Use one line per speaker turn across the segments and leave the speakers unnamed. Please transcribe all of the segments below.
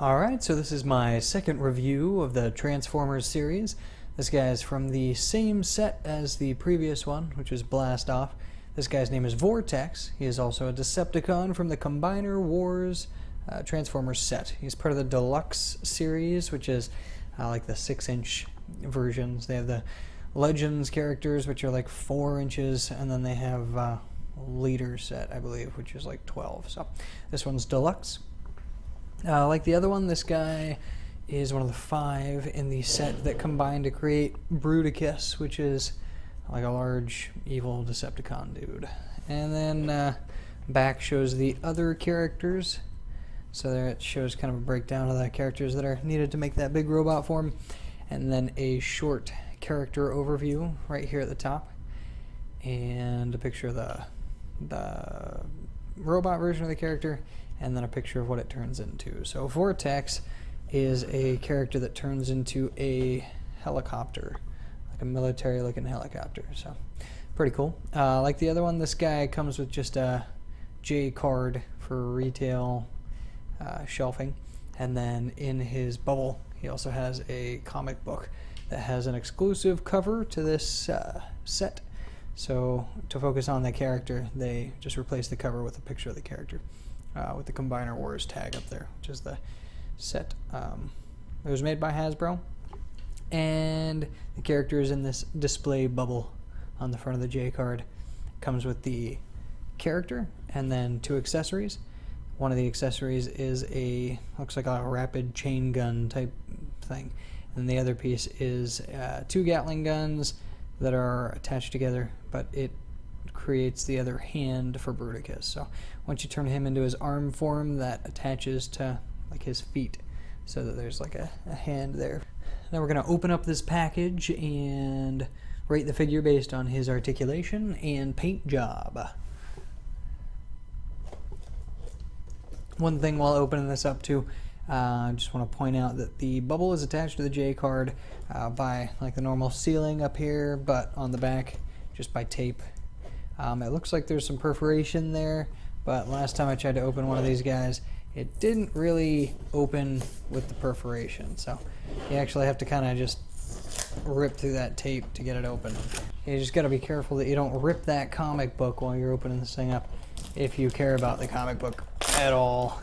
Alright, so this is my second review of the Transformers series. This guy is from the same set as the previous one, which is Blast Off. This guy's name is Vortex. He is also a Decepticon from the Combiner Wars Transformers set. He's part of the Deluxe series, which is like the 6-inch versions. They have the Legends characters, which are like 4 inches, and then they have Leader set, I believe, which is like 12. So this one's Deluxe. Like the other one, this guy is one of the 5 in the set that combined to create Bruticus, which is like a large evil Decepticon dude. And then back shows the other characters. So there it shows kind of a breakdown of the characters that are needed to make that big robot form. And then a short character overview right here at the top. And a picture of the robot version of the character, and then a picture of what it turns into. So Vortex is a character that turns into a helicopter, like a military-looking helicopter. So pretty cool. Like the other one, this guy comes with just a J card for retail shelving, and then in his bubble he also has a comic book that has an exclusive cover to this set. So to focus on the character, they just replaced the cover with a picture of the character with the Combiner Wars tag up there, which is the set. It was made by Hasbro, and the character is in this display bubble on the front of the J card. Comes with the character and then 2 accessories. One of the accessories is looks like a rapid chain gun type thing, and the other piece is 2 Gatling guns that are attached together, but it creates the other hand for Bruticus. So once you turn him into his arm form, that attaches to like his feet, so that there's like a hand there. Now we're going to open up this package and rate the figure based on his articulation and paint job. One thing while opening this up too, I just want to point out that the bubble is attached to the J card by like the normal sealing up here, but on the back just by tape. It looks like there's some perforation there, but last time I tried to open one of these guys, it didn't really open with the perforation. So you actually have to kind of just rip through that tape to get it open. You just got to be careful that you don't rip that comic book while you're opening this thing up, if you care about the comic book at all.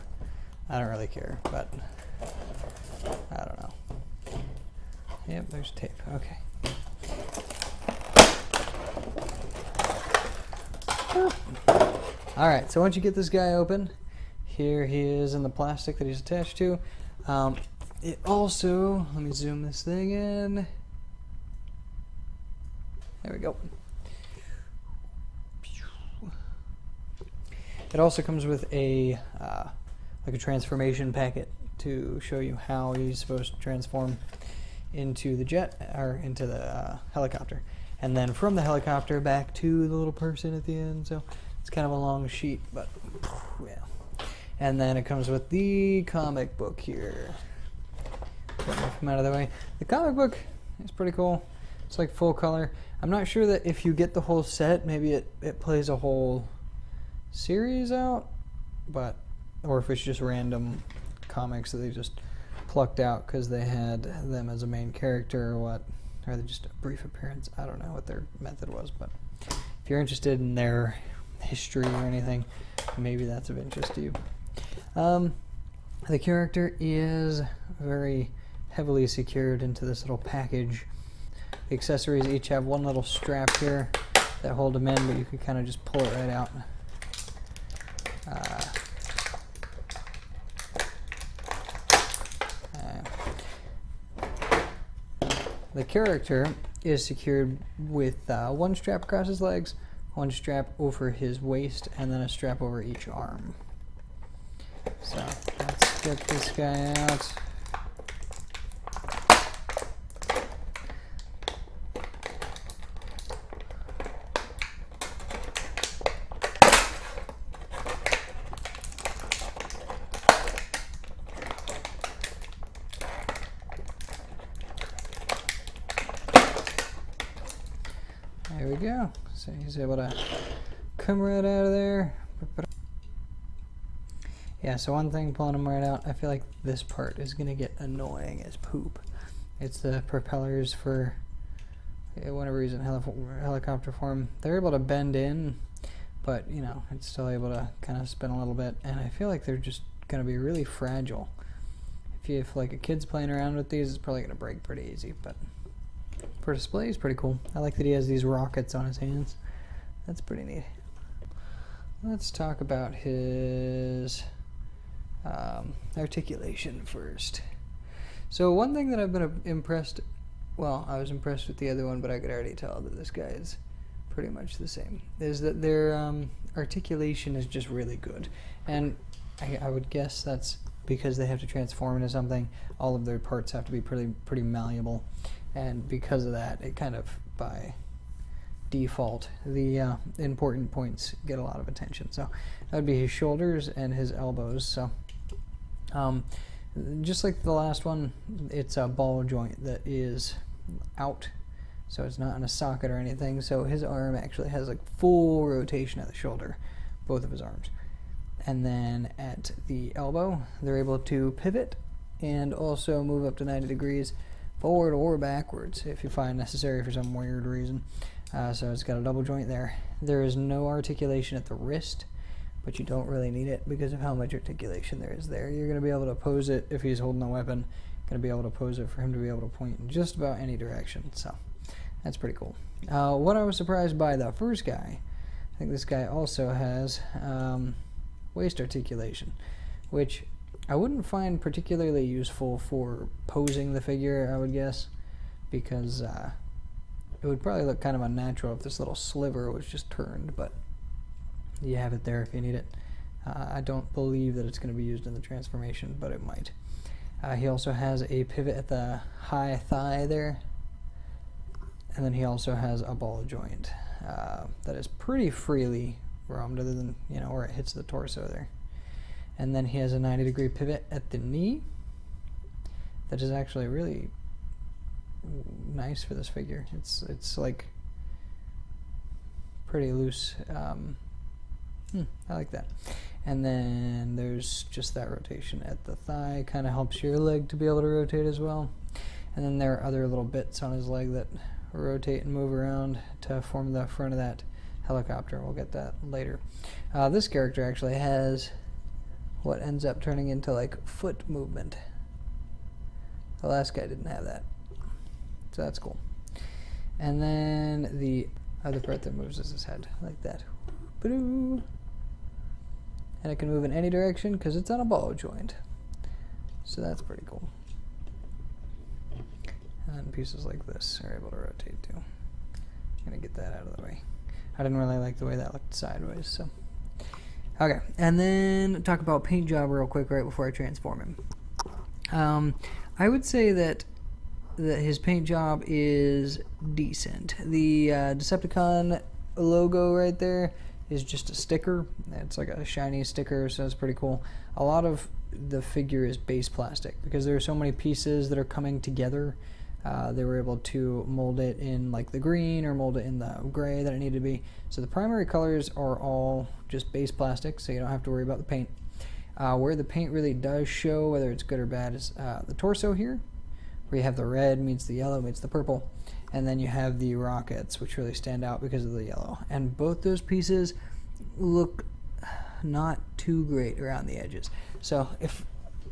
I don't really care, but I don't know. Yep, there's tape. Okay. Alright, so once you get this guy open, here he is in the plastic that he's attached to. It also, let me zoom this thing in. There we go. It also comes with a like a transformation packet to show you how he's supposed to transform into the jet, or into the helicopter, and then from the helicopter back to the little person at the end. So it's kind of a long sheet, but yeah. And then it comes with the comic book here. Move him out of the way. The comic book is pretty cool. It's like full color. I'm not sure that if you get the whole set, maybe it plays a whole series out, but or if it's just random comics that they just plucked out because they had them as a main character, or what, or just a brief appearance. I don't know what their method was, but if you're interested in their history or anything, maybe that's of interest to you. The character is very heavily secured into this little package. The accessories each have one little strap here that hold them in, but you can kind of just pull it right out. The character is secured with 1 strap across his legs, 1 strap over his waist, and then a strap over each arm. So let's get this guy out. There we go. So he's able to come right out of there. Yeah, so one thing, pulling them right out, I feel like this part is going to get annoying as poop. It's the propellers for whatever reason, helicopter form. They're able to bend in, but, you know, it's still able to kind of spin a little bit, and I feel like they're just going to be really fragile. If like a kid's playing around with these, it's probably going to break pretty easy, but for display, it's pretty cool. I like that he has these rockets on his hands. That's pretty neat. Let's talk about his articulation first. So one thing that I've been impressed, well, I was impressed with the other one, but I could already tell that this guy is pretty much the same, is that their articulation is just really good. And I would guess that's because they have to transform into something. All of their parts have to be pretty malleable, and because of that, it kind of, by default, the important points get a lot of attention. So that would be his shoulders and his elbows. So just like the last one, it's a ball joint that is out, so it's not in a socket or anything. So his arm actually has like full rotation at the shoulder, both of his arms. And then at the elbow, they're able to pivot and also move up to 90 degrees forward or backwards if you find necessary for some weird reason. So it's got a double joint there. There is no articulation at the wrist, but you don't really need it because of how much articulation there is there. You're going to be able to pose it if he's holding a weapon. Going to be able to pose it for him to be able to point in just about any direction. So that's pretty cool. What I was surprised by the first guy, I think this guy also has waist articulation, which I wouldn't find particularly useful for posing the figure, I would guess, because it would probably look kind of unnatural if this little sliver was just turned, but you have it there if you need it. I don't believe that it's going to be used in the transformation, but it might. He also has a pivot at the high thigh there, and then he also has a ball joint that is pretty freely roamed, other than, you know, where it hits the torso there. And then he has a 90-degree pivot at the knee that is actually really nice for this figure. It's like pretty loose. I like that. And then there's just that rotation at the thigh, kind of helps your leg to be able to rotate as well. And then there are other little bits on his leg that rotate and move around to form the front of that helicopter. We'll get that later. This character actually has what ends up turning into like foot movement. The last guy didn't have that, so that's cool. And then the other part that moves is his head, like that. And it can move in any direction because it's on a ball joint, so that's pretty cool. And pieces like this are able to rotate too. I'm gonna get that out of the way. I didn't really like the way that looked sideways, so. Okay, and then talk about paint job real quick right before I transform him. I would say that his paint job is decent. The Decepticon logo right there is just a sticker. It's like a shiny sticker, so it's pretty cool. A lot of the figure is base plastic because there are so many pieces that are coming together. They were able to mold it in like the green or mold it in the gray that it needed to be. So the primary colors are all just base plastic, so you don't have to worry about the paint. Where the paint really does show, whether it's good or bad, is the torso here, where you have the red meets the yellow meets the purple, and then you have the rockets, which really stand out because of the yellow. And both those pieces look not too great around the edges. So if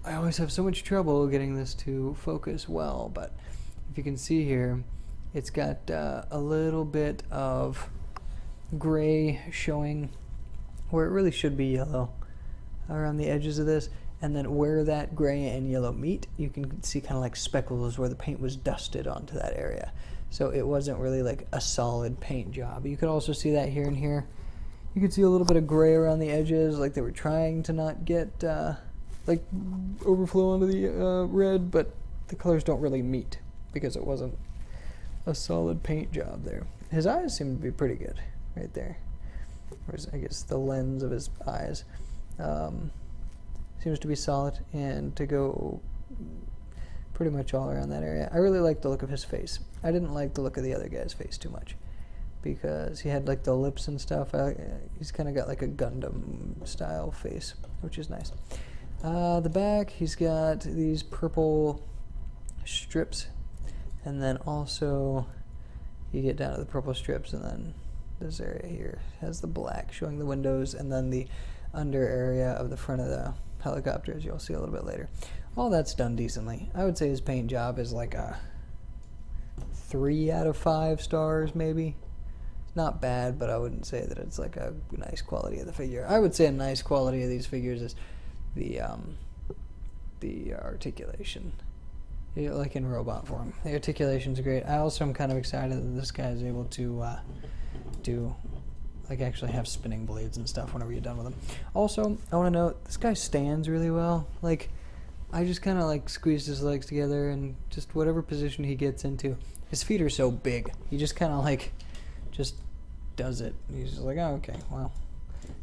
I always have so much trouble getting this to focus well, but if you can see here, it's got a little bit of gray showing where it really should be yellow around the edges of this, and then where that gray and yellow meet, you can see kind of like speckles where the paint was dusted onto that area. So it wasn't really like a solid paint job. You could also see that here and here. You could see a little bit of gray around the edges, like they were trying to not get like overflow onto the red, but the colors don't really meet because it wasn't a solid paint job there. His eyes seem to be pretty good right there. Whereas I guess the lens of his eyes seems to be solid and to go pretty much all around that area. I really like the look of his face. I didn't like the look of the other guy's face too much. because he had like the lips and stuff. He's kind of got like a Gundam style face, which is nice. The back, he's got these purple strips, and then also you get down to the purple strips, and then this area here has the black showing the windows, and then the under area of the front of the helicopter, as you'll see a little bit later. All that's done decently. I would say his paint job is like a 3 out of 5 stars, maybe. It's not bad, but I wouldn't say that it's like a nice quality of the figure. I would say a nice quality of these figures is the articulation. Like in robot form. The articulation's great. I also am kind of excited that this guy is able to do, like, actually have spinning blades and stuff whenever you're done with him. Also, I want to note, this guy stands really well. Like, I just kind of like squeezed his legs together, and just whatever position he gets into, his feet are so big. He just kind of like just does it. He's just like, oh, okay, well,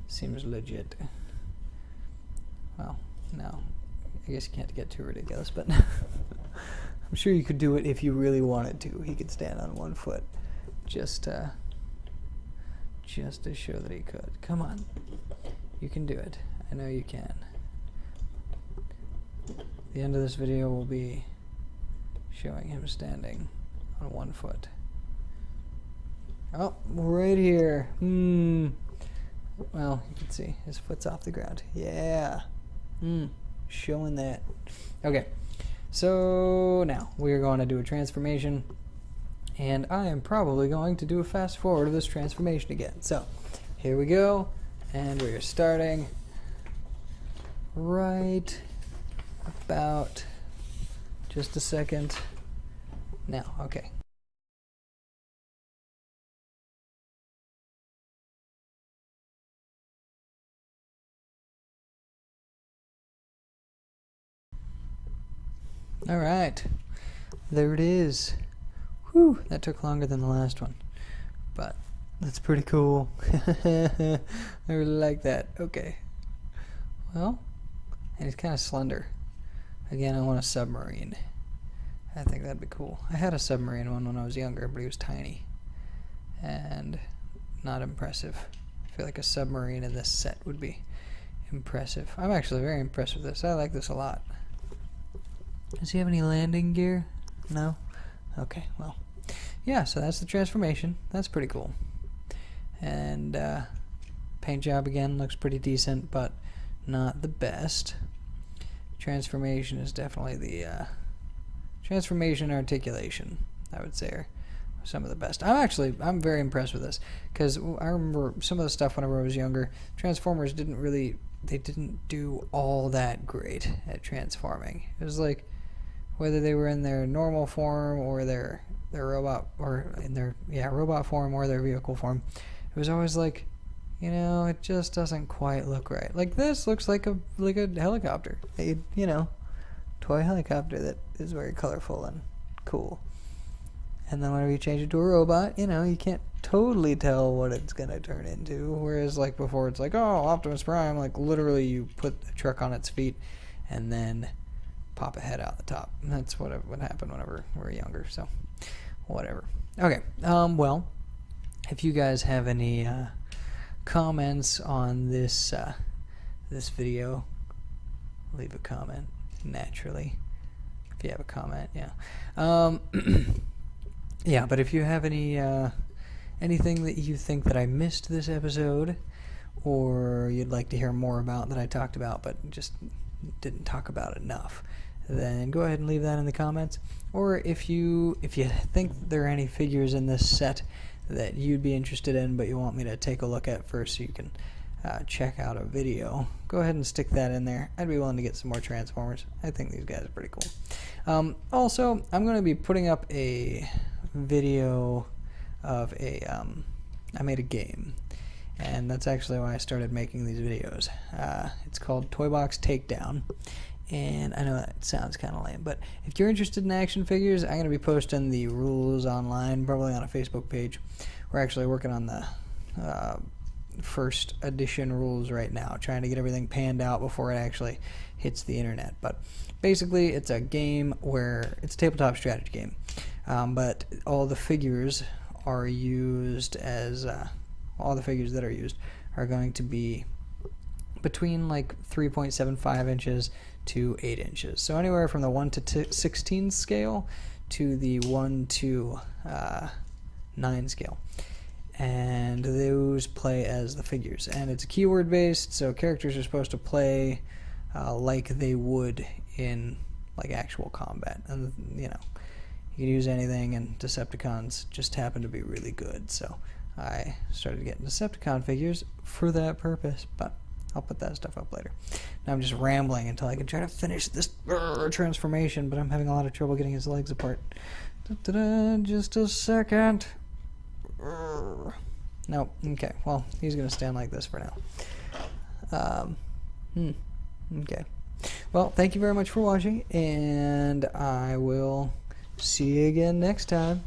seems legit. Well, no, I guess you can't get too ridiculous, but I'm sure you could do it if you really wanted to. He could stand on one foot, just to show that he could. Come on, you can do it. I know you can. The end of this video will be showing him standing on one foot. Oh, right here. Well, you can see his foot's off the ground. Yeah. Showing that. Okay, so now we're going to do a transformation, and I am probably going to do a fast forward of this transformation again. So here we go, and we're starting right about just a second now. Okay. All right, there it is. Whew, that took longer than the last one, but that's pretty cool. I really like that. Okay, well, and he's kind of slender. Again, I want a submarine. I think that'd be cool. I had a submarine one when I was younger, but he was tiny and not impressive. I feel like a submarine in this set would be impressive. I'm actually very impressed with this. I like this a lot. Does he have any landing gear? No? Okay, well. Yeah, so that's the transformation. That's pretty cool. And paint job again looks pretty decent, but not the best. Transformation is definitely the transformation articulation, I would say, are some of the best. I'm very impressed with this, because I remember some of the stuff whenever I was younger. Transformers didn't do all that great at transforming. It was like, whether they were in their normal form or their robot, or in their robot form or their vehicle form, it was always like, you know, it just doesn't quite look right. Like this looks like a helicopter, toy helicopter that is very colorful and cool. And then whenever you change it to a robot, you can't totally tell what it's gonna turn into. Whereas like before, it's like, oh, Optimus Prime, like literally you put a truck on its feet and then pop a head out the top. And that's what would happen whenever we were younger, so whatever. Okay, well, if you guys have any comments on this this video, leave a comment, naturally, if you have a comment. Yeah, but if you have any anything that you think that I missed this episode, or you'd like to hear more about that I talked about but just didn't talk about enough, then go ahead and leave that in the comments. Or if you think there are any figures in this set that you'd be interested in but you want me to take a look at first so you can check out a video, go ahead and stick that in there. I'd be willing to get some more Transformers. I think these guys are pretty cool. Also, I'm going to be putting up a video of I made a game, and that's actually why I started making these videos. It's called Toy Box Takedown. And I know that sounds kind of lame, but if you're interested in action figures, I'm going to be posting the rules online, probably on a Facebook page. We're actually working on the first edition rules right now, trying to get everything panned out before it actually hits the internet. But basically, it's a game where it's a tabletop strategy game, but all the figures are used as all the figures that are used are going to be between like 3.75 inches to 8 inches. So anywhere from the 1 to 16 scale to the 1 to 9 scale. And those play as the figures. And it's keyword based, so characters are supposed to play like they would in like actual combat. And you know, you can use anything, and Decepticons just happen to be really good. So I started getting Decepticon figures for that purpose, but I'll put that stuff up later. Now I'm just rambling until I can try to finish this transformation, but I'm having a lot of trouble getting his legs apart. Just a second. Nope. Okay, well, he's going to stand like this for now. Okay. Well, thank you very much for watching, and I will see you again next time.